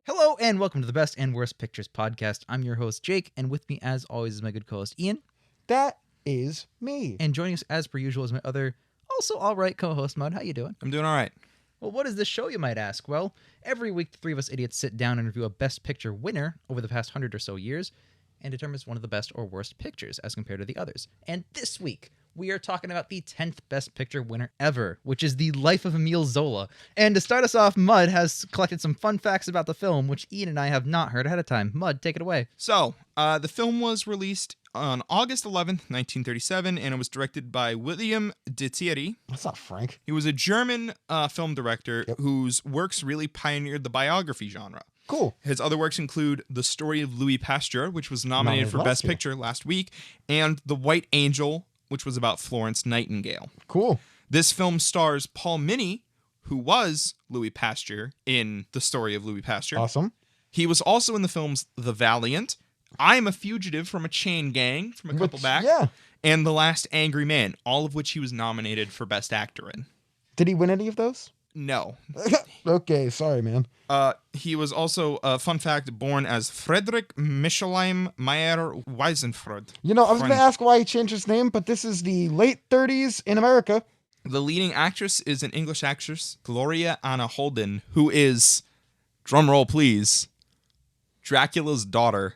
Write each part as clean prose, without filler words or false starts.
Hello and welcome to the Best and Worst Pictures podcast. I'm your host, Jake, and with me, as always, is my good co-host, Ian. That is me. And joining us, as per usual, is my other, also all-right co-host, Mud. How you doing? I'm doing all right. Well, what is this show, you might ask? Well, every week, the three of us idiots sit down and review a Best Picture winner over the past 100 or so years and determines one of the best or worst pictures as compared to the others. And this week, we are talking about the 10th Best Picture winner ever, which is The Life of Emile Zola. And to start us off, Mud has collected some fun facts about the film, which Ian and I have not heard ahead of time. Mud, take it away. So, the film was released on August 11th, 1937, and it was directed by William de Thierry. That's not Frank. He was a German film director whose works really pioneered the biography genre. Cool. His other works include The Story of Louis Pasteur, which was nominated for Best Picture last week, and The White Angel, which was about Florence Nightingale. Cool. This film stars Paul Mini, who was Louis Pasteur in The Story of Louis Pasteur. Awesome. He was also in the films The Valiant, I Am a Fugitive from a Chain Gang from a couple back, and The Last Angry Man, all of which he was nominated for Best Actor in. Did he win any of those? No. Okay, sorry, man. He was also, fun fact, born as Friedrich Michelheim Meyer Weisenfreude. You know, I was going to ask why he changed his name, but this is the late 30s in America. The leading actress is an English actress, Gloria Anna Holden, who is, drumroll please, Dracula's daughter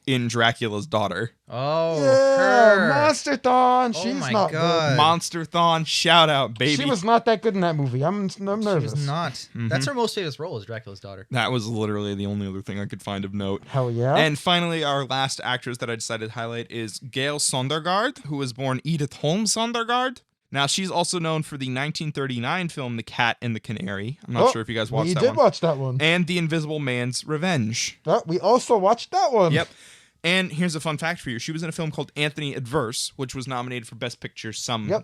in Dracula's Daughter. Oh, yeah, her. Monster Thon. Oh She's my not God. good. Monster Thon, shout out, baby. She was not that good in that movie. I'm nervous. She was not. That's her most famous role, is Dracula's daughter. That was literally the only other thing I could find of note. Hell yeah. And finally, our last actress that I decided to highlight is Gail Sondergaard, who was born Edith Holmes Sondergaard. Now, she's also known for the 1939 film The Cat and the Canary. I'm not sure if you guys watched that one. We did watch that one. And The Invisible Man's Revenge. We also watched that one. Yep. And here's a fun fact for you. She was in a film called Anthony Adverse, which was nominated for Best Picture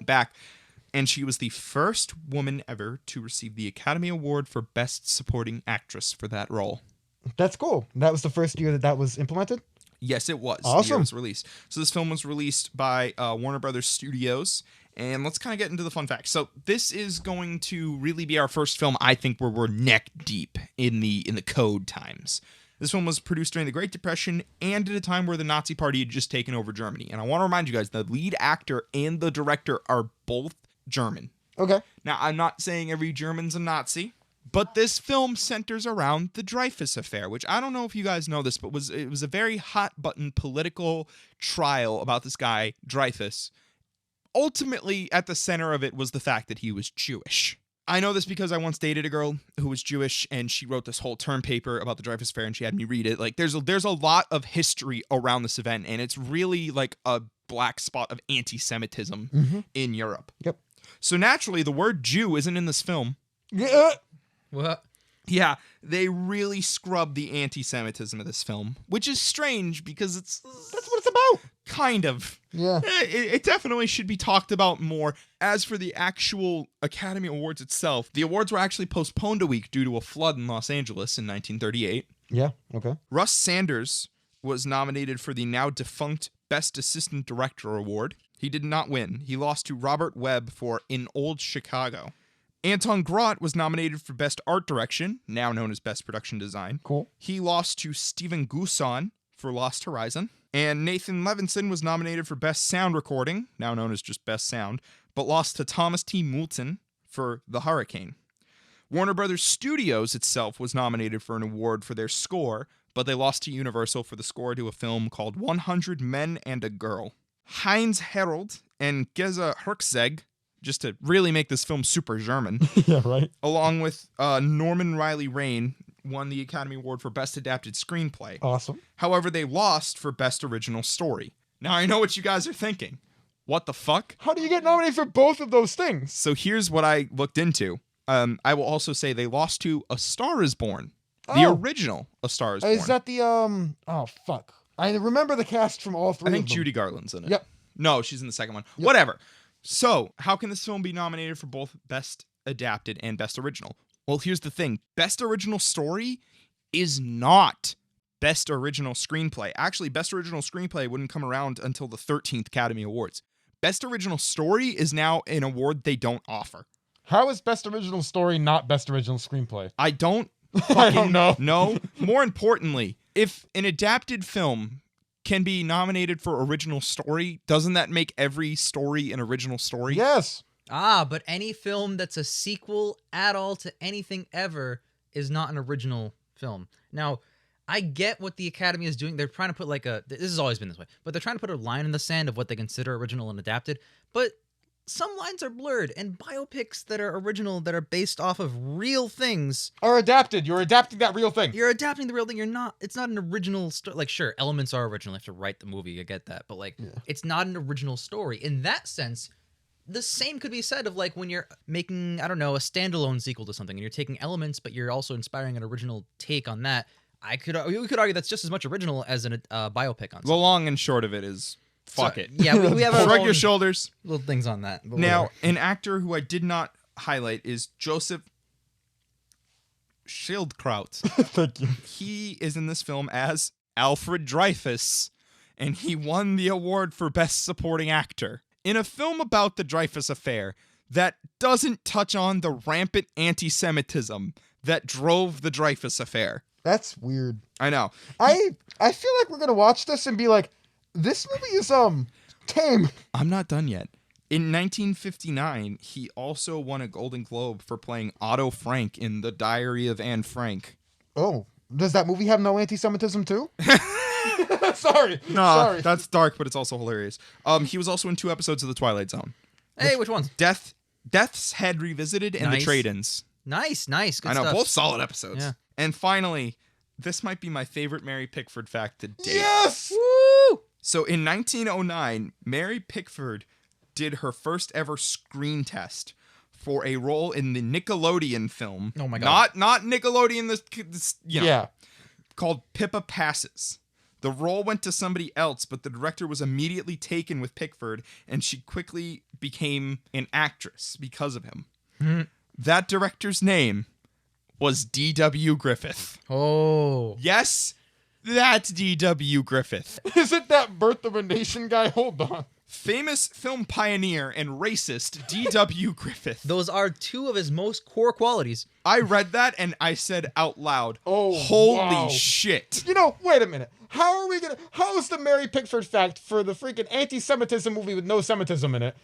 back. And she was the first woman ever to receive the Academy Award for Best Supporting Actress for that role. That's cool. That was the first year that was implemented? Yes, it was. Awesome. The year it was released. So this film was released by Warner Brothers Studios. And let's kind of get into the fun facts. So this is going to really be our first film, I think, where we're neck deep in the code times. This film was produced during the Great Depression and at a time where the Nazi Party had just taken over Germany. And I want to remind you guys, the lead actor and the director are both German. Okay. Now, I'm not saying every German's a Nazi, but this film centers around the Dreyfus Affair, which I don't know if you guys know this, but it was a very hot-button political trial about this guy, Dreyfus. Ultimately, at the center of it was the fact that he was Jewish. I know this because I once dated a girl who was Jewish, and she wrote this whole term paper about the Dreyfus Affair, and she had me read it. Like, there's a lot of history around this event, and it's really like a black spot of anti-Semitism in Europe. Yep. So naturally, the word Jew isn't in this film. Yeah. What? Yeah, they really scrub the anti-Semitism of this film, which is strange because that's what it's about. Kind of. Yeah. It definitely should be talked about more. As for the actual Academy Awards itself, the awards were actually postponed a week due to a flood in Los Angeles in 1938. Yeah, okay. Russ Sanders was nominated for the now defunct Best Assistant Director Award. He did not win. He lost to Robert Webb for In Old Chicago. Anton Grott was nominated for Best Art Direction, now known as Best Production Design. Cool. He lost to Stephen Gusson for Lost Horizon. And Nathan Levinson was nominated for Best Sound Recording, now known as just Best Sound, but lost to Thomas T. Moulton for The Hurricane. Warner Brothers Studios itself was nominated for an award for their score, but they lost to Universal for the score to a film called 100 Men and a Girl. Heinz Herold and Geza Herczeg, just to really make this film super German, yeah, right. along with Norman Riley Rain, won the Academy Award for Best Adapted Screenplay. Awesome. However, they lost for Best Original Story. Now, I know what you guys are thinking. What the fuck? How do you get nominated for both of those things? So here's what I looked into. I will also say they lost to A Star is Born. The original A Star is Born. Is that the, oh, fuck. I remember the cast from all three I think of them. Judy Garland's in it. Yep. No, she's in the second one. Yep. Whatever. So, how can this film be nominated for both Best Adapted and Best Original? Well, here's the thing. Best Original Story is not Best Original Screenplay. Actually, Best Original Screenplay wouldn't come around until the 13th Academy Awards. Best Original Story is now an award they don't offer. How is Best Original Story not Best Original Screenplay? I don't I don't know. know. More importantly, if an adapted film can be nominated for original story, doesn't that make every story an original story? Yes. But any film that's a sequel at all to anything ever is not an original film. Now, I get what the Academy is doing. They're trying to put this has always been this way, but they're trying to put a line in the sand of what they consider original and adapted. But some lines are blurred, and biopics that are original, that are based off of real things, Are adapted. You're adapting that real thing. you're adapting the real thing. It's not an original story. Like, sure, elements are original. You have to write the movie. I get that. But, it's not an original story. In that sense, the same could be said of, like, when you're making, I don't know, a standalone sequel to something, and you're taking elements, but you're also inspiring an original take on that. We could argue that's just as much original as a biopic on something. The long and short of it is, fuck it. Yeah, we have our Shrug own your shoulders. little things on that. But Now, whatever. an actor who I did not highlight is Joseph Schildkraut. Thank you. He is in this film as Alfred Dreyfus, and he won the award for Best Supporting Actor. In a film about the Dreyfus Affair that doesn't touch on the rampant anti-Semitism that drove the Dreyfus Affair. That's weird. I know. I feel like we're gonna watch this and be like, this movie is tame. I'm not done yet. In 1959, he also won a Golden Globe for playing Otto Frank in The Diary of Anne Frank. Oh, does that movie have no anti-Semitism too? Sorry. No, Sorry. that's dark, but it's also hilarious. He was also in 2 episodes of The Twilight Zone. Hey, which ones? Death's Head Revisited and Nice. The Trade-Ins. Nice. Good I know, stuff. both solid episodes. Yeah. And finally, this might be my favorite Mary Pickford fact to date. Yes. Woo! So in 1909, Mary Pickford did her first ever screen test for a role in the Nickelodeon film. Oh my God. Not Nickelodeon, Yeah. called Pippa Passes. The role went to somebody else, but the director was immediately taken with Pickford, and she quickly became an actress because of him. Mhm. That director's name was D.W. Griffith. Oh. Yes, that's D.W. Griffith. Is it that Birth of a Nation guy? Hold on. Famous film pioneer and racist D.W. Griffith. Those are 2 of his most core qualities. I read that and I said out loud, Oh, holy wow. shit. You know, wait a minute. How is the Mary Pickford fact for the freaking anti-Semitism movie with no Semitism in it?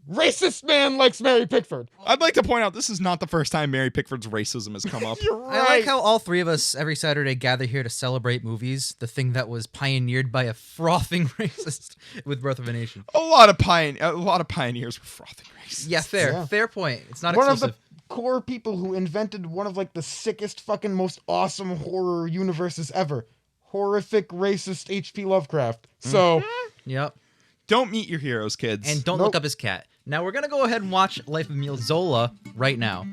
Racist man likes Mary Pickford. I'd like to point out this is not the first time Mary Pickford's racism has come up. You're right. I like how all 3 of us every Saturday gather here to celebrate movies, the thing that was pioneered by a frothing racist with Birth of a Nation. A lot of pioneers were frothing racists. Yeah, fair. Yeah. Fair point. It's not one exclusive. of the core people who invented one of like the sickest fucking most awesome horror universes ever. Horrific racist H.P. Lovecraft. So Yep. Don't meet your heroes, kids. And don't Nope. look up his cat. Now we're going to go ahead and watch Life of Emile Zola right now.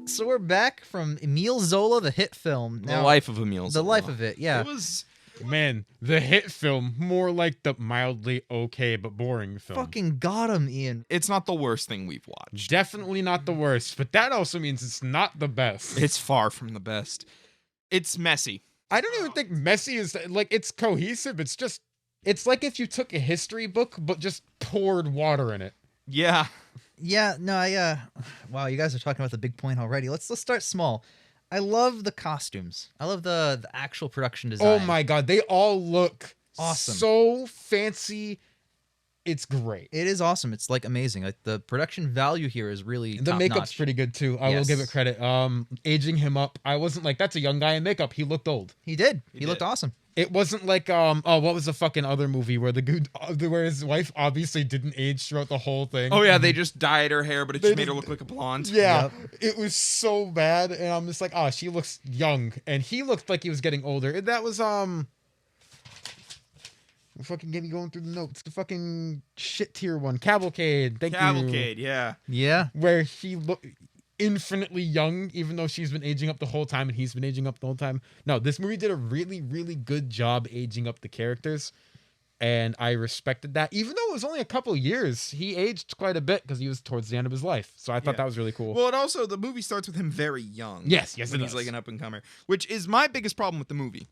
So we're back from Emile Zola, the hit film. The Life of Emile The Zola. life of it, yeah. It was... man, the hit film, more like the mildly okay but boring film. Fucking got him, Ian. It's not the worst thing we've watched. Definitely not the worst, but that also means it's not the best. It's far from the best. It's messy. I don't even think messy is like it's cohesive. It's like if you took a history book but just poured water in it. Yeah. Yeah, no, wow, you guys are talking about the big point already. Let's start small. I love the costumes. I love the actual production design. Oh my god, they all look Awesome. so fancy. It's great. It is awesome. It's like amazing. Like the production value here is really The makeup's top-notch. pretty good too. I will give it Yes. credit. Aging him up, I wasn't like that's a young guy in makeup. He looked old. He did. He He looked did. awesome. It wasn't like what was the fucking other movie where where his wife obviously didn't age throughout the whole thing. Oh, yeah, they just dyed her hair, but it They just made her just- look like a blonde. Yeah, Yep. it was so bad, and I'm just like, oh, she looks young, and he looked like he was getting older. And that was fucking get me going through the notes. The fucking shit tier one, Cavalcade. Thank you. Cavalcade, yeah. Yeah. Where he looked infinitely young, even though she's been aging up the whole time and he's been aging up the whole time. No, this movie did a really, really good job aging up the characters. And I respected that. Even though it was only a couple years, he aged quite a bit because he was towards the end of his life. So I thought Yeah. that was really cool. Well, it also, the movie starts with him very young. Yes, when it he's does. like an up-and-comer, which is my biggest problem with the movie.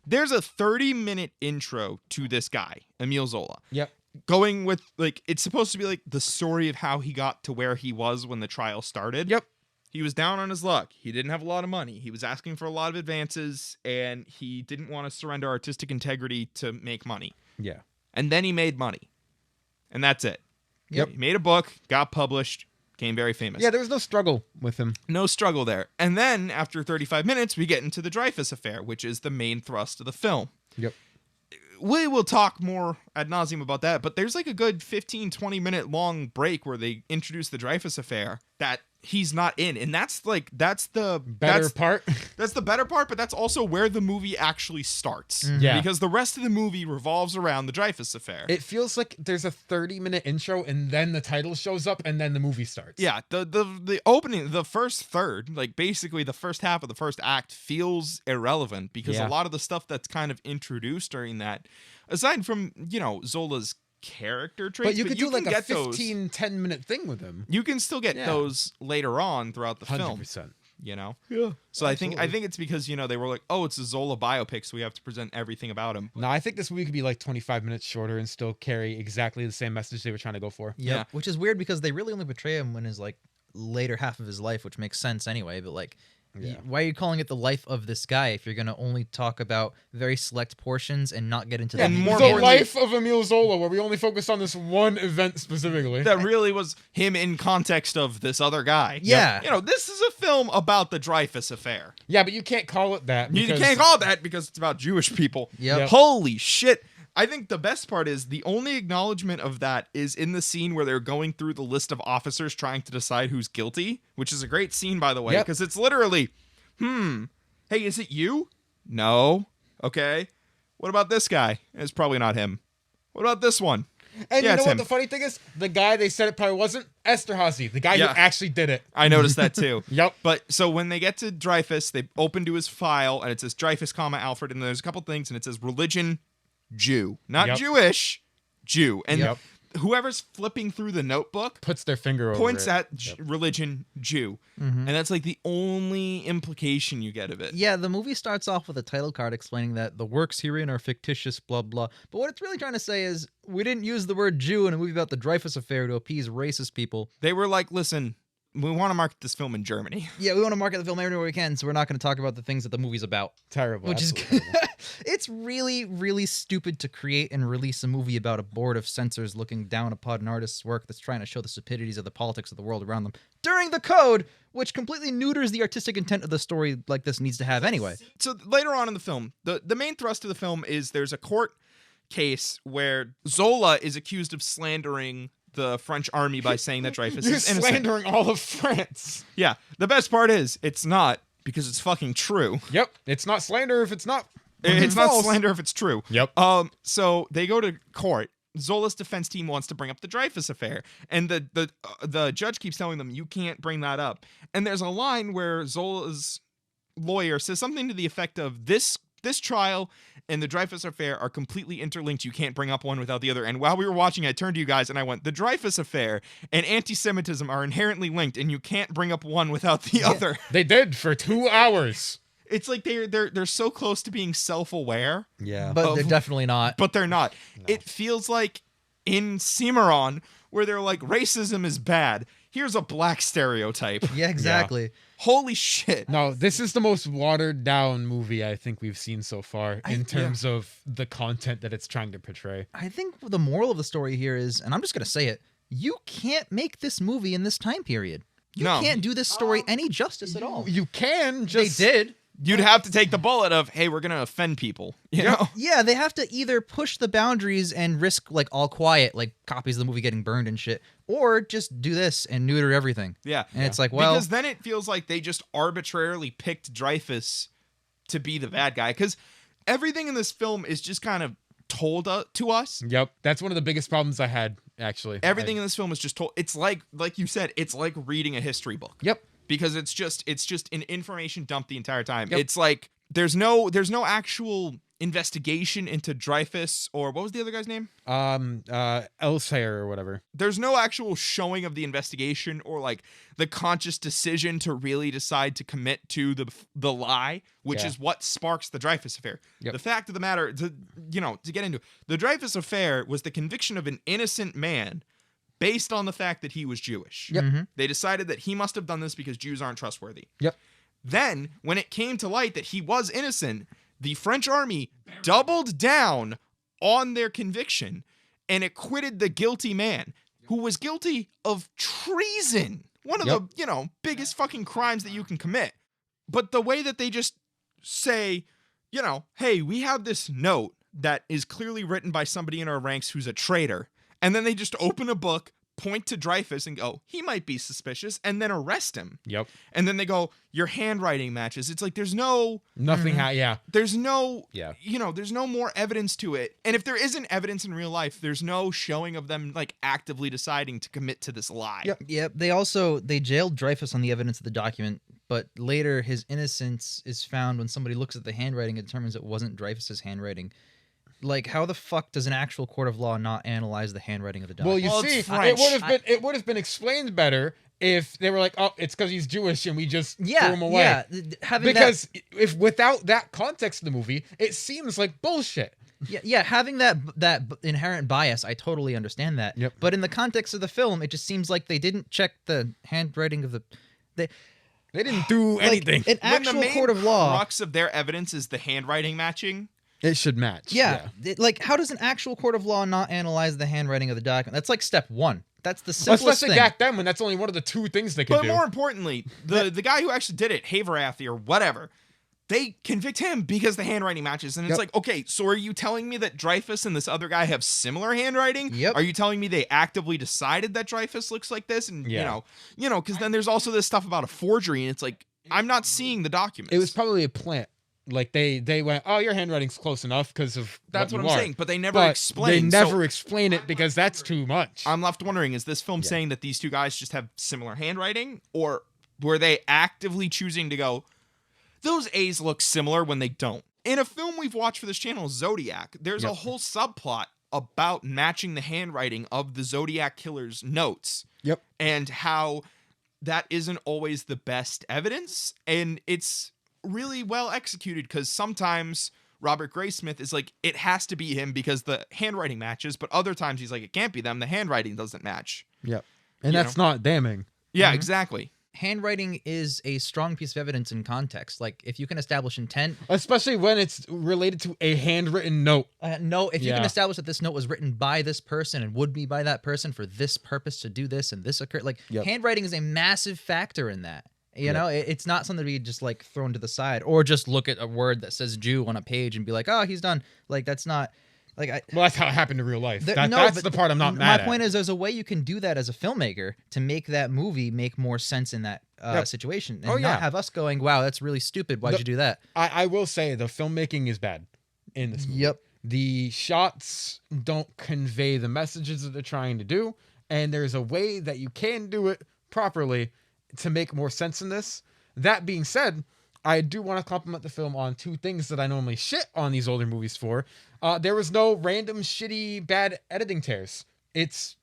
There's a 30-minute intro to this guy, Emile Zola. Yep. going with like it's supposed to be like the story of how he got to where he was when the trial started. Yep. He was down on his luck. He didn't have a lot of money. He was asking for a lot of advances, and he didn't want to surrender artistic integrity to make money. Yeah. And then he made money. And that's it. Yep. He made a book, got published, became very famous. Yeah, there was no struggle with him. No struggle there. And then after 35 minutes, we get into the Dreyfus Affair, which is the main thrust of the film. Yep. We will talk more ad nauseum about that, but there's like a good 15, 20-minute long break where they introduce the Dreyfus Affair that he's not in. And that's the Better part. That's the better part, but that's also where the movie actually starts. Yeah. Because the rest of the movie revolves around the Dreyfus Affair. It feels like there's a 30-minute intro and then the title shows up and then the movie starts. Yeah, the opening, the first third, like basically the first half of the first act feels irrelevant because a lot of the stuff that's kind of introduced during that, aside from, Zola's character traits, But you could do like a get 15, 10-minute thing with him. you can still get those later on throughout the film. 100%. Yeah. absolutely. So I think it's because, they were like, oh, it's a Zola biopic, so we have to present everything about him. No, I think this movie could be like 25 minutes shorter and still carry exactly the same message they were trying to go for. Yep. Yeah. Which is weird because they really only portray him in his like later half of his life, which makes sense anyway. But like, why are you calling it the life of this guy if you're gonna only talk about very select portions and not get into And the more The importantly- life of Emile Zola, where we only focus on this one event specifically. That really was him in context of this other guy. Yeah. This is a film about the Dreyfus Affair. Yeah, but you can't call it that. You because- can't call it that because it's about Jewish people. Yep. Holy shit. I think the best part is the only acknowledgement of that is in the scene where they're going through the list of officers trying to decide who's guilty, which is a great scene, by the way, Yep. because it's literally, hey, is it you? No. Okay. What about this guy? It's probably not him. What about this one? And Yeah, you know it's what him. the funny thing is? The guy they said it probably wasn't Esterhazy, the guy who Yeah. actually did it. I noticed that too. Yep. But so when they get to Dreyfus, they open to his file and it says Dreyfus, Alfred, and there's a couple things and it says religion, Jew, not Yep. Jewish, Jew. And Yep. whoever's flipping through the notebook Puts their finger over points it. at religion, Jew, and that's like the only implication you get of it. Yeah, the movie starts off with a title card explaining that the works herein are fictitious, blah, blah. But what it's really trying to say is we didn't use the word Jew in a movie about the Dreyfus Affair to appease racist people. They were like, listen, we want to market this film in Germany. Yeah, we want to market the film everywhere we can, so we're not going to talk about the things that the movie's about. Terrible. Which is absolutely terrible. it's really, really stupid to create and release a movie about a board of censors looking down upon an artist's work that's trying to show the stupidities of the politics of the world around them during the code, which completely neuters the artistic intent of the story like this needs to have anyway. So later on in the film, the main thrust of the film is there's a court case where Zola is accused of slandering the French army by saying that Dreyfus You're is innocent. slandering all of France. Yeah, the best part is it's not because it's fucking true. Yep. It's not slander if it's not. It's not false. slander if it's true. Yep. So they go to court. Zola's defense team wants to bring up the Dreyfus Affair, and the judge keeps telling them you can't bring that up. And there's a line where Zola's lawyer says something to the effect of this trial and the Dreyfus Affair are completely interlinked. You can't bring up one without the other. And while we were watching, I turned to you guys and I went, the Dreyfus Affair and anti-Semitism are inherently linked, and you can't bring up one without the other. They did for 2 hours. It's like they're so close to being self-aware, Yeah. But they're definitely not. but they're not. It feels like in Cimarron, where they're like, racism is bad. Here's a black stereotype. Yeah, exactly. Holy shit. No, this is the most watered down movie I think we've seen so far in terms of the content that it's trying to portray. I think the moral of the story here is, and I'm just going to say it, you can't make this movie in this time period. You No. can't do this story any justice at all. You can They just did. You'd have to take the bullet of, hey, we're going to offend people. You know? Yeah, they have to either push the boundaries and risk like all quiet, like copies of the movie getting burned and shit, or just do this and neuter everything. Yeah. And it's like, well, because then it feels like they just arbitrarily picked Dreyfus to be the bad guy. Because everything in this film is just kind of told to us. Yep, that's one of the biggest problems I had actually. Everything in this film is just told. It's like you said, it's like reading a history book. Yep. Because it's just an information dump the entire time. Yep. It's like there's no actual investigation into Dreyfus, or what was the other guy's name? Elsair or whatever. There's no actual showing of the investigation or like the conscious decision to really decide to commit to the lie, which is what sparks the Dreyfus affair. Yep. The fact of the matter, to get into it, the Dreyfus affair was the conviction of an innocent man based on the fact that he was Jewish. Yep. Mm-hmm. They decided that he must have done this because Jews aren't trustworthy. Yep. Then, when it came to light that he was innocent, the French army doubled down on their conviction and acquitted the guilty man, who was guilty of treason. One of the, biggest fucking crimes that you can commit. But the way that they just say, hey, we have this note that is clearly written by somebody in our ranks who's a traitor. And then they just open a book, point to Dreyfus and go, he might be suspicious, and then arrest him. Yep. And then they go, your handwriting matches. It's like there's no... Nothing. There's no... Yeah. There's no more evidence to it. And if there isn't evidence in real life, there's no showing of them like actively deciding to commit to this lie. Yep. They jailed Dreyfus on the evidence of the document, but later his innocence is found when somebody looks at the handwriting and determines it wasn't Dreyfus's handwriting. Like, how the fuck does an actual court of law not analyze the handwriting of the document? Well, it's see, French. it would have been explained better if they were like, oh, it's because he's Jewish and we just threw him away. Yeah, because if without that context of the movie, it seems like bullshit. Having that inherent bias, I totally understand that. Yep. But in the context of the film, it just seems like they didn't check the handwriting of the. They didn't do anything. An actual when the main court of law. crux of their evidence is the handwriting matching. It should match. Yeah. How does an actual court of law not analyze the handwriting of the document? That's like step one. That's the simplest Especially thing. back then when that's only one of the two things they could But do. more importantly, the guy who actually did it, Haverathi or whatever, they convict him because the handwriting matches. And it's like, okay, so are you telling me that Dreyfus and this other guy have similar handwriting? Yep. Are you telling me they actively decided that Dreyfus looks like this? And, because then there's also this stuff about a forgery, and it's like, I'm not seeing the documents. It was probably a plant. Like they went, oh, your handwriting's close enough because of That's what I'm saying, but they never But explain. They never explain it because that's too much. I'm left wondering, is this film saying that these two guys just have similar handwriting, or were they actively choosing to go, those A's look similar when they don't? In a film we've watched for this channel, Zodiac, there's a whole subplot about matching the handwriting of the Zodiac killer's notes. Yep. And how that isn't always the best evidence, and it's really well executed because sometimes Robert Graysmith is like, it has to be him because the handwriting matches, but other times he's like, it can't be them, the handwriting doesn't match. Yep. And that's not damning. Yeah, exactly. Handwriting is a strong piece of evidence in context. Like, if you can establish intent, Especially when it's related to a handwritten note. if you can establish that this note was written by this person and would be by that person for this purpose to do this and this occurred, handwriting is a massive factor in that. It's not something to be just like thrown to the side or just look at a word that says Jew on a page and be like, oh, he's done. Like, that's not like Well, that's how it happened in real life. But That's the part I'm not mad at. My point is, there's a way you can do that as a filmmaker to make that movie make more sense in that situation, and not have us going, wow, that's really stupid. Why'd you do that? I will say the filmmaking is bad in this movie. Yep. The shots don't convey the messages that they're trying to do, and there's a way that you can do it properly to make more sense in this. That being said, I do want to compliment the film on two things that I normally shit on these older movies for. There was no random shitty bad editing tears. It's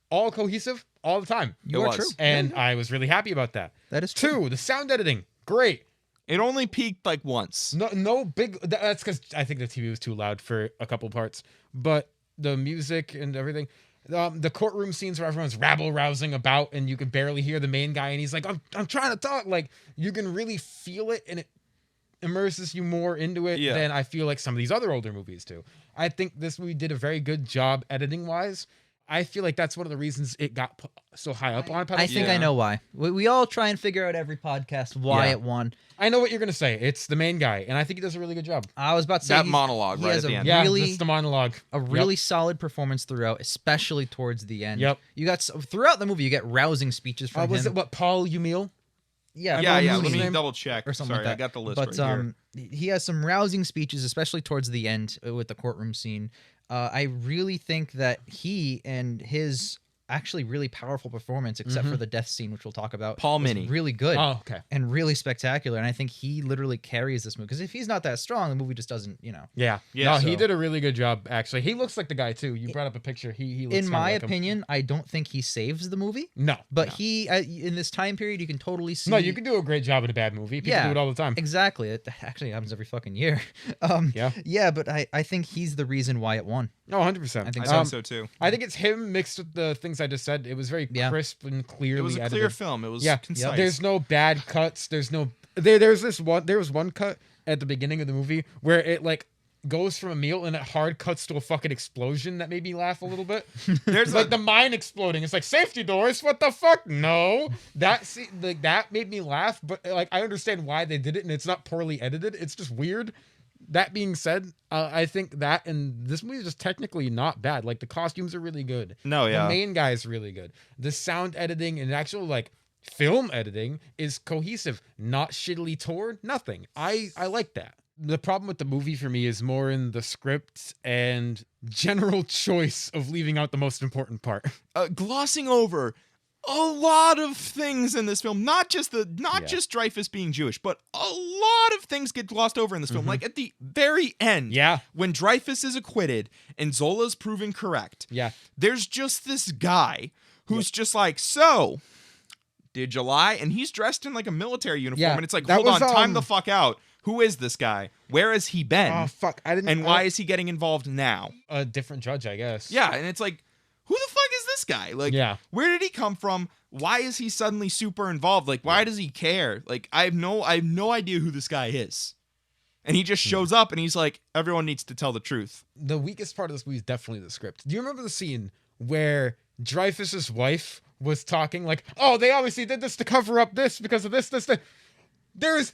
all cohesive all the time. You are true. And I was really happy about that. That is true. Two, the sound editing, great. It only peaked like once. No big. That's because I think the TV was too loud for a couple parts. But the music and everything, the courtroom scenes where everyone's rabble rousing about and you can barely hear the main guy and he's like, I'm trying to talk. Like, you can really feel it and it immerses you more into it than I feel like some of these other older movies do. I think this movie did a very good job editing wise. I feel like that's one of the reasons it got so high up on a pedestal. I think I know why. We all try and figure out every podcast why it won. I know what you're going to say. It's the main guy, and I think he does a really good job. I was about to say that monologue he right has at the a end. Yeah, really, that's the monologue. A really solid performance throughout, especially towards the end. Yep. You got throughout the movie, you get rousing speeches from him. Was it Paul Emile? Yeah. Yeah. Mooney's Let me name double check. or something Sorry, like that. I got the list But right here. he has some rousing speeches, especially towards the end with the courtroom scene. I really think that he and his actually really powerful performance, except for the death scene, which we'll talk about. Paul was Mini. really good. Oh, okay. And really spectacular. And I think he literally carries this movie, because if he's not that strong, the movie just doesn't, Yeah. Yeah, No, he so- did a really good job, actually. He looks like the guy, too. You brought up a picture. He looks in kinda my like him. opinion, I don't think he saves the movie. No. But no. he, in this time period, you can totally see. No, you can do a great job in a bad movie. People Yeah. do it all the time. Exactly. It actually happens every fucking year. Yeah. Yeah, but I think he's the reason why it won. No, 100%. I think I think so too. I think it's him mixed with the things I just said. It was very Yeah. crisp and clearly It was a edited. clear film. It was Yeah. concise. There's no bad cuts. There's no there was one cut at the beginning of the movie where it like goes from a meal and it hard cuts to a fucking explosion that made me laugh a little bit. There's It's like the mine exploding. It's like safety doors. What the fuck? No, that made me laugh. But like I understand why they did it, and it's not poorly edited. It's just weird. That being said, I think that and this movie is just technically not bad. Like the costumes are really good. No, yeah. The main guy is really good. The sound editing and actual like film editing is cohesive, not shittily torn. Nothing. I like that. The problem with the movie for me is more in the script and general choice of leaving out the most important part. Glossing over a lot of things in this film, not just Dreyfus being Jewish, but a lot of things get glossed over in this film. Like at the very end, Yeah. when Dreyfus is acquitted and Zola's proven correct, Yeah. there's just this guy who's just like, so did you lie? And he's dressed in like a military uniform, Yeah, and it's like, that hold on, was, time the fuck out. Who is this guy? Where has he been? Oh fuck! I didn't. And why is he getting involved now? a different judge? I guess. Yeah, and it's like, who the fuck is this guy? Like, Yeah. where did he come from? Why is he suddenly super involved? Like, why does he care? Like, I have no idea who this guy is. And he just shows up and he's like, everyone needs to tell the truth. The weakest part of this movie is definitely the script. Do you remember the scene where Dreyfus's wife was talking like, "Oh, they obviously did this to cover up this because of this." There's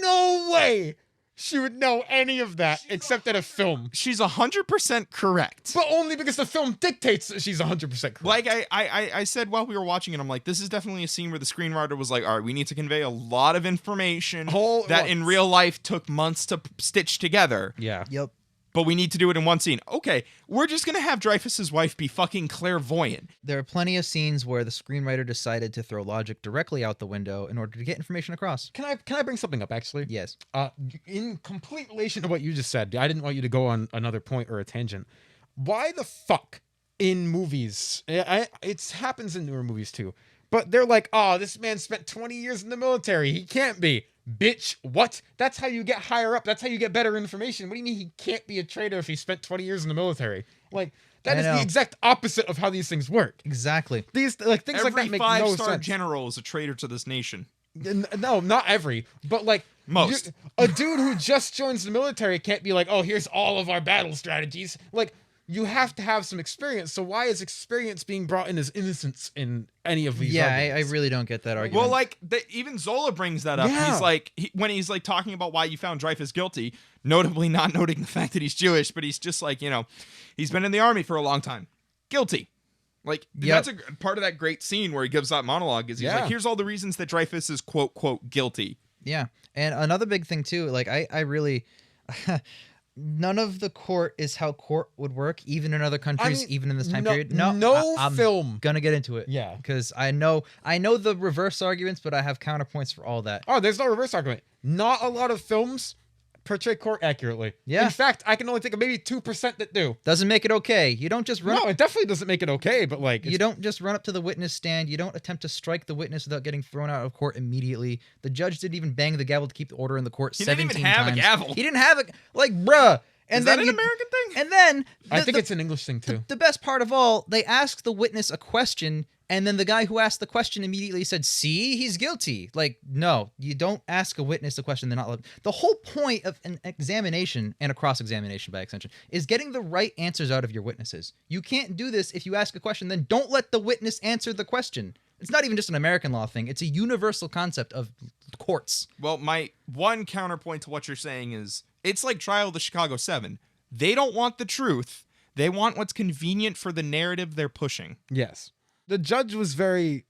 no way she would know any of that except at a film. She's 100% correct. But only because the film dictates that she's 100% correct. Like I said while we were watching it, I'm like, this is definitely a scene where the screenwriter was like, all right, we need to convey a lot of information that in real life took months to stitch together. Yeah. Yep. But we need to do it in one scene. Okay, we're just going to have Dreyfus's wife be fucking clairvoyant. There are plenty of scenes where the screenwriter decided to throw logic directly out the window in order to get information across. Can I bring something up actually? Yes. In complete relation to what you just said, I didn't want you to go on another point or a tangent. Why the fuck in movies? It happens in newer movies too. But they're like, "Oh, this man spent 20 years in the military. He can't be." Bitch, what? That's how you get higher up. That's how you get better information. What do you mean he can't be a traitor if he spent 20 years in the military? Like, that is the exact opposite of how these things work. Exactly. These like things like that make no Every five-star sense. general is a traitor to this nation. No, not every, but like Most. A dude who just joins the military can't be like, "Oh, here's all of our battle strategies." Like, you have to have some experience. So why is experience being brought in as innocence in any of these? Yeah, I arguments? really don't get that argument. Well, like even Zola brings that up. Yeah. He's like when he's like talking about why you found Dreyfus guilty, notably not noting the fact that he's Jewish, but he's just like, he's been in the army for a long time. Guilty. Like Yep. that's a part of that great scene where he gives that monologue is he's like, here's all the reasons that Dreyfus is quote guilty. Yeah. And another big thing too, like I really none of the court is how court would work, even in other countries, even in this time period. I'm film gonna get into it. Yeah. Because I know the reverse arguments, but I have counterpoints for all that. Oh, there's no reverse argument. Not a lot of films portray court accurately. Yeah. In fact, I can only think of maybe 2% that do. Doesn't make it okay. You don't just run No, it definitely doesn't make it okay, but like... You don't just run up to the witness stand. You don't attempt to strike the witness without getting thrown out of court immediately. The judge didn't even bang the gavel to keep the order in the court. He 17 didn't even have times. a gavel. He didn't have it. Like, bruh. And Is then that an American thing? And then I think it's an English thing too. the best part of all, they asked the witness a question, and then the guy who asked the question immediately said, "See, he's guilty." Like, no, you don't ask a witness a question they're not. The whole point of an examination and a cross-examination by extension is getting the right answers out of your witnesses. You can't do this if you ask a question, then don't let the witness answer the question. It's not even just an American law thing. It's a universal concept of courts. Well, my one counterpoint to what you're saying is it's like Trial of the Chicago 7. They don't want the truth. They want what's convenient for the narrative they're pushing. Yes. The judge was very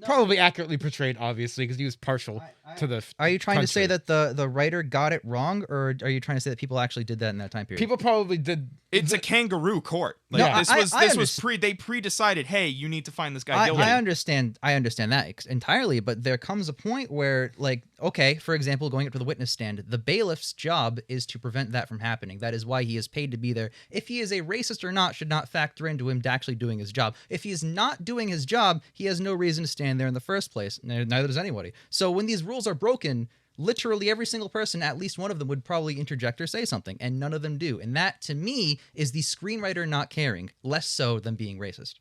Probably accurately portrayed, obviously, because he was partial to the. Are you trying to say country. that the writer got it wrong, or are you trying to say that people actually did that in that time period? People probably did? It's a kangaroo court. Like, No, this was they pre-decided, hey, you need to find this guy guilty. I understand that entirely, but there comes a point where, like, okay, for example, going up to the witness stand, the bailiff's job is to prevent that from happening. That is why he is paid to be there. If he is a racist or not should not factor into him actually doing his job. If he is not doing his job, he has no reason to stand there in the first place. Neither does anybody. So when these rules are broken, literally every single person, at least one of them, would probably interject or say something, and none of them do. And that, to me, is the screenwriter not caring, less so than being racist.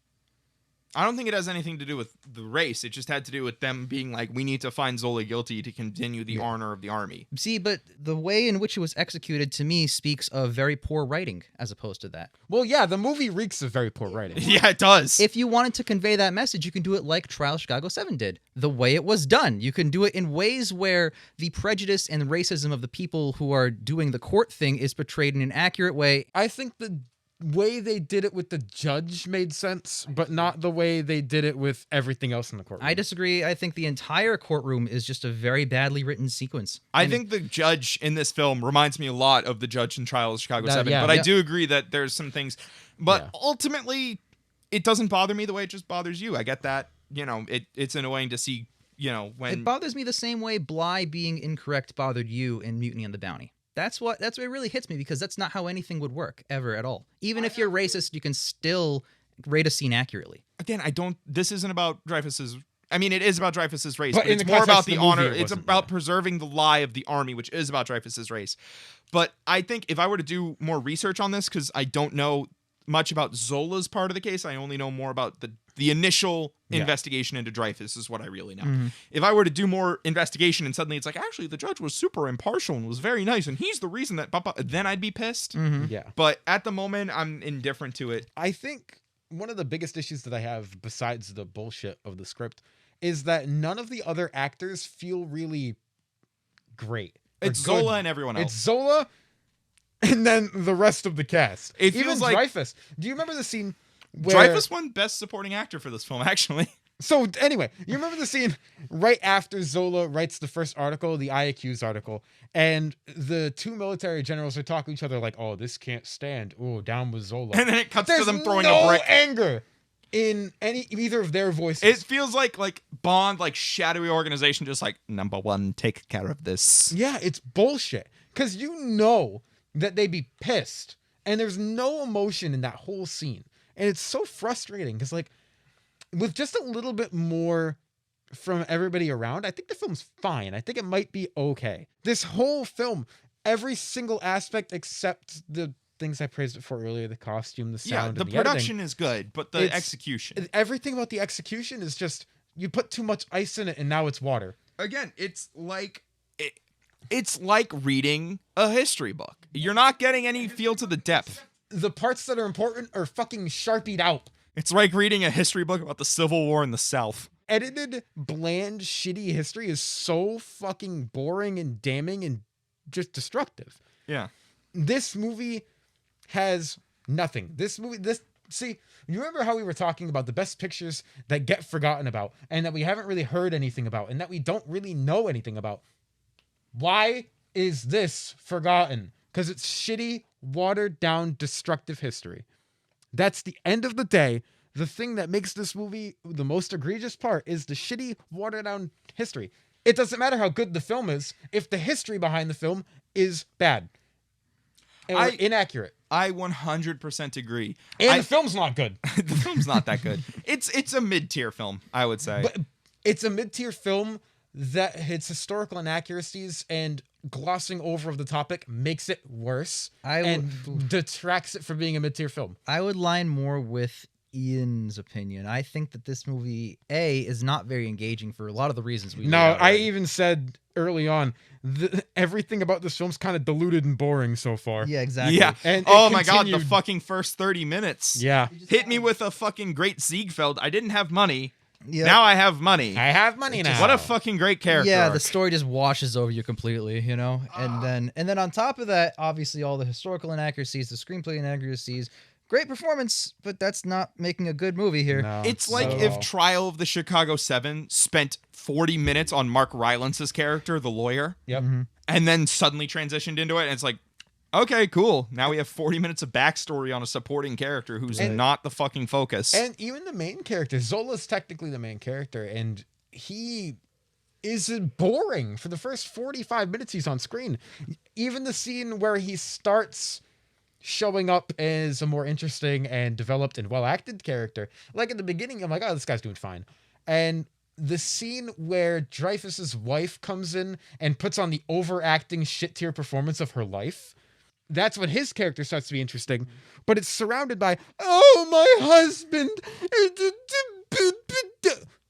I don't think it has anything to do with the race. It just had to do with them being like, we need to find Zola guilty to continue the honor of the army. See, but the way in which it was executed, to me, speaks of very poor writing as opposed to that. Well, yeah, the movie reeks of very poor writing. Yeah, it does. If you wanted to convey that message, you can do it like Trial Chicago 7 did. The way it was done. You can do it in ways where the prejudice and racism of the people who are doing the court thing is portrayed in an accurate way. I think the way they did it with the judge made sense, but not the way they did it with everything else in the courtroom. I disagree. I think the entire courtroom is just a very badly written sequence. I think the judge in this film reminds me a lot of the judge in Trial of Chicago 7, but I do agree that there's some things. But ultimately, it doesn't bother me the way it just bothers you. I get that. You know, it's annoying to see, you know, when... It bothers me the same way Bly being incorrect bothered you in Mutiny on the Bounty. That's what really hits me, because that's not how anything would work ever at all. Even if you're racist, you can still rate a scene accurately. Again, this isn't about Dreyfus's... I mean, it is about Dreyfus's race, But but in it's the more about context of the the movie, honor. it It's wasn't, about preserving the lie of the army, which is about Dreyfus's race. But I think if I were to do more research on this, because I don't know much about Zola's part of the case, I only know more about the initial investigation into Dreyfus is what I really know. Mm-hmm. If I were to do more investigation and suddenly it's like, actually, the judge was super impartial and was very nice, and he's the reason that... then I'd be pissed. Mm-hmm. Yeah. But at the moment, I'm indifferent to it. I think one of the biggest issues that I have, besides the bullshit of the script, is that none of the other actors feel really great. It's Zola and everyone else. It's Zola and then the rest of the cast. It Even feels like... Dreyfus. Do you remember the scene where... Dreyfus won Best Supporting Actor for this film, actually. So anyway, you remember the scene right after Zola writes the first article, the I Accuse article, and the two military generals are talking to each other like, oh, this can't stand. Oh, down with Zola. And then it cuts There's to them throwing no a brick. anger in either of their voices. It feels like Bond, like shadowy organization, just like, number one, take care of this. Yeah, it's bullshit. Because you know that they'd be pissed. And there's no emotion in that whole scene. And it's so frustrating because, like, with just a little bit more from everybody around, I think the film's fine. I think it might be okay. This whole film, every single aspect except the things I praised it for earlier, the costume, the sound, the and the production editing, is good, but the execution. Everything about the execution is just, you put too much ice in it and now it's water. Again, it's like reading a history book. You're not getting any feel to the depth. The parts that are important are fucking sharpied out. It's like reading a history book about the Civil War in the South. Edited, bland, shitty history is so fucking boring and damning and just destructive. Yeah. This movie has nothing. See, you remember how we were talking about the best pictures that get forgotten about and that we haven't really heard anything about and that we don't really know anything about? Why is this forgotten? Because it's shitty, watered down, destructive history. That's the end of the day. The thing that makes this movie the most egregious part is the shitty, watered down history. It doesn't matter how good the film is if the history behind the film is bad or inaccurate. I 100% agree. And the film's not good. The film's not that good. It's a mid-tier film, I would say. But it's a mid-tier film that its historical inaccuracies and glossing over of the topic makes it worse and detracts it from being a mid-tier film. I would line more with Ian's opinion. I think that this movie, is not very engaging for a lot of the reasons we... No, I even said early on, everything about this film's kind of diluted and boring so far. Yeah, exactly. Yeah. And oh my God, the fucking first 30 minutes. Yeah. Hit me with a fucking great Ziegfeld. I didn't have money. Yeah. Now I have money. I have money now. What a fucking great character. Yeah, arc. the story just washes over you completely, you know? And then on top of that, obviously all the historical inaccuracies, the screenplay inaccuracies, Great performance, but that's not making a good movie here. No, It's like not at if all. Trial of the Chicago 7 spent 40 minutes on Mark Rylance's character, the lawyer, Yep. and then suddenly transitioned into it. And it's like, okay, cool. Now we have 40 minutes of backstory on a supporting character who's not the fucking focus. And even the main character, Zola's technically the main character, and he is boring for the first 45 minutes he's on screen. Even the scene where he starts showing up as a more interesting and developed and well-acted character, like at the beginning, I'm like, oh, this guy's doing fine. And the scene where Dreyfus's wife comes in and puts on the overacting shit-tier performance of her life, that's when his character starts to be interesting. But it's surrounded by, oh, my husband.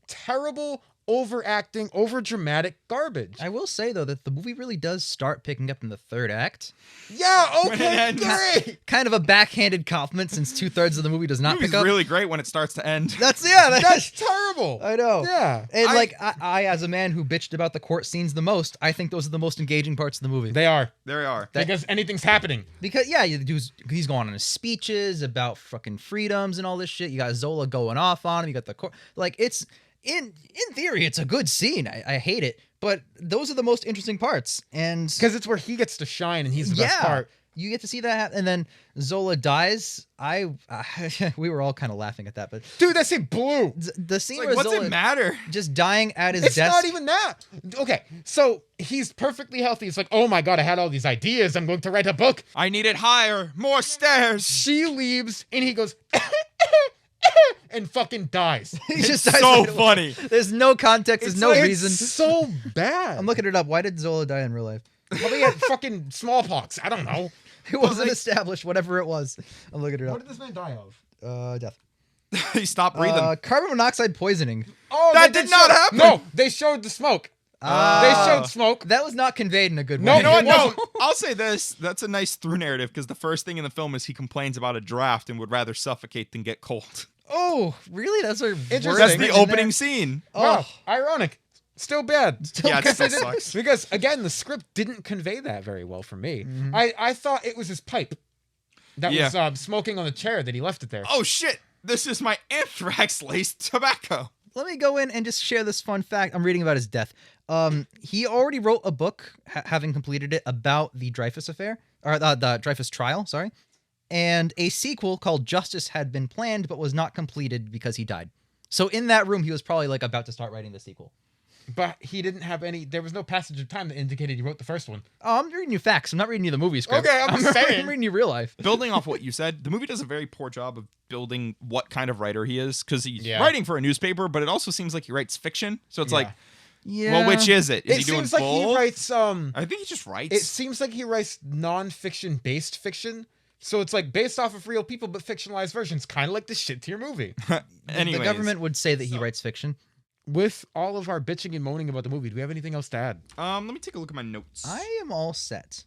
Terrible, overacting, overdramatic garbage. I will say, though, that the movie really does start picking up in the third act. Yeah, When it okay, ends. great. Kind of a backhanded compliment since 2/3 of the movie does not Movie's pick up. really great when it starts to end. That's That's terrible. I know. Yeah. And I- I, as a man who bitched about the court scenes the most, I think those are the most engaging parts of the movie. They are. There we are. Because anything's happening. Because he's going on his speeches about fucking freedoms and all this shit. You got Zola going off on him. You got the court. Like it's in theory, it's a good scene. I hate it, but those are the most interesting parts. And Because it's where he gets to shine and he's the best part. you get to see that, and then Zola dies. We were all kind of laughing at that, but Dude, that scene blew. the scene It's like, where what's Zola it matter? just dying at his It's desk. not even that. Okay, so he's perfectly healthy. It's like, oh my God, I had all these ideas. I'm going to write a book. I need it higher, more stairs. She leaves and he goes, and fucking dies. He It's just dies so right away. funny. There's no context. There's no It's reason. so bad. I'm looking it up. Why did Zola die in real life? Probably had fucking smallpox. I don't know. It wasn't established. Whatever it was. I'm looking it What up. did this man die of? Death. He stopped breathing. Carbon monoxide poisoning. Oh, That they did not show- happen. No, they showed the smoke. They showed smoke. That was not conveyed in a good No, way. You know what? it No, wasn't. I'll say this. That's a nice through narrative because the first thing in the film is he complains about a draft and would rather suffocate than get cold. Oh, really? That's our Interesting. worst That's thing the in opening there? scene. Wow, Oh, ironic. Still bad. Yeah, it good. still sucks. Because again, the script didn't convey that very well for me. Mm-hmm. I thought it was his pipe that Yeah. was smoking on the chair that he left it there. Oh shit! This is my anthrax-laced tobacco. Let me go in and just share this fun fact. I'm reading about his death. He already wrote a book, having completed it, about the Dreyfus affair, or the Dreyfus trial, sorry. And a sequel called Justice had been planned, but was not completed because he died. So in that room, he was probably like about to start writing the sequel. But he didn't have any. There was no passage of time that indicated he wrote the first one. Oh, I'm reading you facts. I'm not reading you the movie script. Okay, I'm just saying. I'm reading you real life. Building off what you said, the movie does a very poor job of building what kind of writer he is because he's Yeah. writing for a newspaper, but it also seems like he writes fiction. So it's Yeah. like, Yeah. well, which is it? Is It he doing seems like both? he writes. I think he just writes. It seems like he writes non-fiction based fiction. So it's like based off of real people, but fictionalized versions, kind of like the shit to your movie. Anyways, The government would say that he writes fiction. With all of our bitching and moaning about the movie, do we have anything else to add? let me take a look at my notes. I am all set.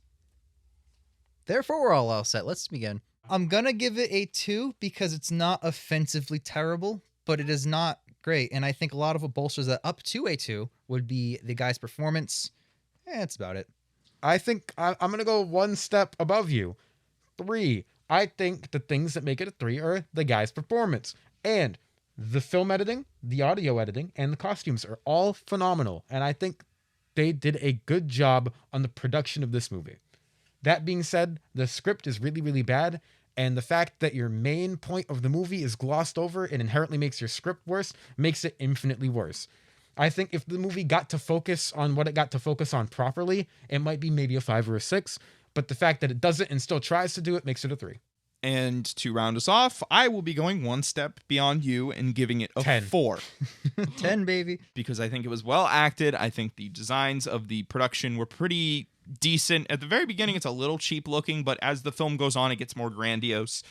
Therefore, we're all set. Let's begin. I'm gonna give it a 2 because it's not offensively terrible, but it is not great. And I think a lot of what bolsters that up to a 2 would be the guy's performance. That's about it. I think I'm going to go one step above you. 3. I think the things that make it a 3 are the guy's performance. And the film editing, the audio editing, and the costumes are all phenomenal. And I think they did a good job on the production of this movie. That being said, the script is really, really bad. And the fact that your main point of the movie is glossed over and inherently makes your script worse makes it infinitely worse. I think if the movie got to focus on what it got to focus on properly, it might be maybe a 5 or a 6. But the fact that it doesn't and still tries to do it makes it a 3. And to round us off, I will be going one step beyond you and giving it a 10. 4. 10, baby. Because I think it was well acted. I think the designs of the production were pretty decent. At the very beginning, it's a little cheap looking, but as the film goes on, it gets more grandiose.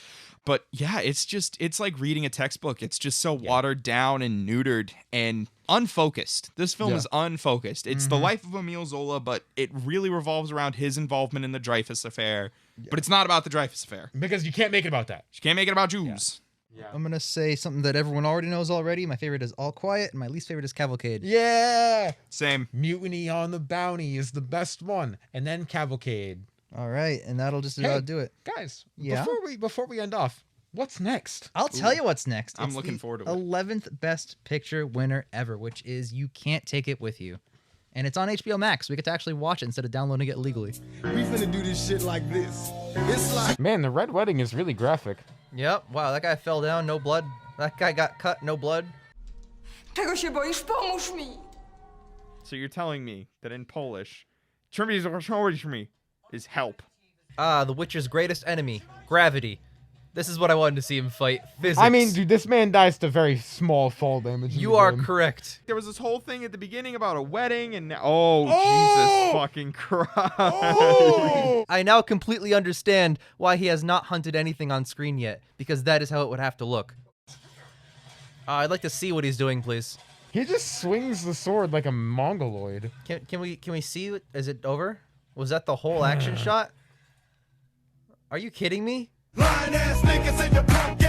But yeah, it's like reading a textbook. It's just so watered down and neutered and unfocused. This film is unfocused. It's the life of Emile Zola, but it really revolves around his involvement in the Dreyfus affair. But it's not about the Dreyfus affair. Because you can't make it about that. You can't make it about Jews. I'm gonna say something that everyone already knows already. My favorite is All Quiet, and my least favorite is Cavalcade. Yeah! Same. Mutiny on the Bounty is the best one. And then Cavalcade. All right, and that'll just about do it. Guys, Yeah? before we end off, What's next? I'll tell you what's next. I'm It's looking the forward to it. 11th Best Picture winner ever, which is You Can't Take It With You. And it's on HBO Max. We get to actually watch it instead of downloading it illegally. We finna do this shit like this. It's like Man, the Red Wedding is really graphic. Yep. Wow, that guy fell down, no blood. That guy got cut, no blood. Czego się boisz? Pomóż mi! So you're telling me that in Polish, "Pomóż" is help. Ah, the Witcher's greatest enemy, gravity. This is what I wanted to see him fight. Physics. I mean, dude, this man dies to very small fall damage. in You the are game. correct. There was this whole thing at the beginning about a wedding, and now, Jesus fucking Christ! I now completely understand why he has not hunted anything on screen yet, because that is how it would have to look. I'd like to see what he's doing, please. He just swings the sword like a mongoloid. Can we see? Is it over? Was that the whole action shot? Are you kidding me? lying ass niggas in your punk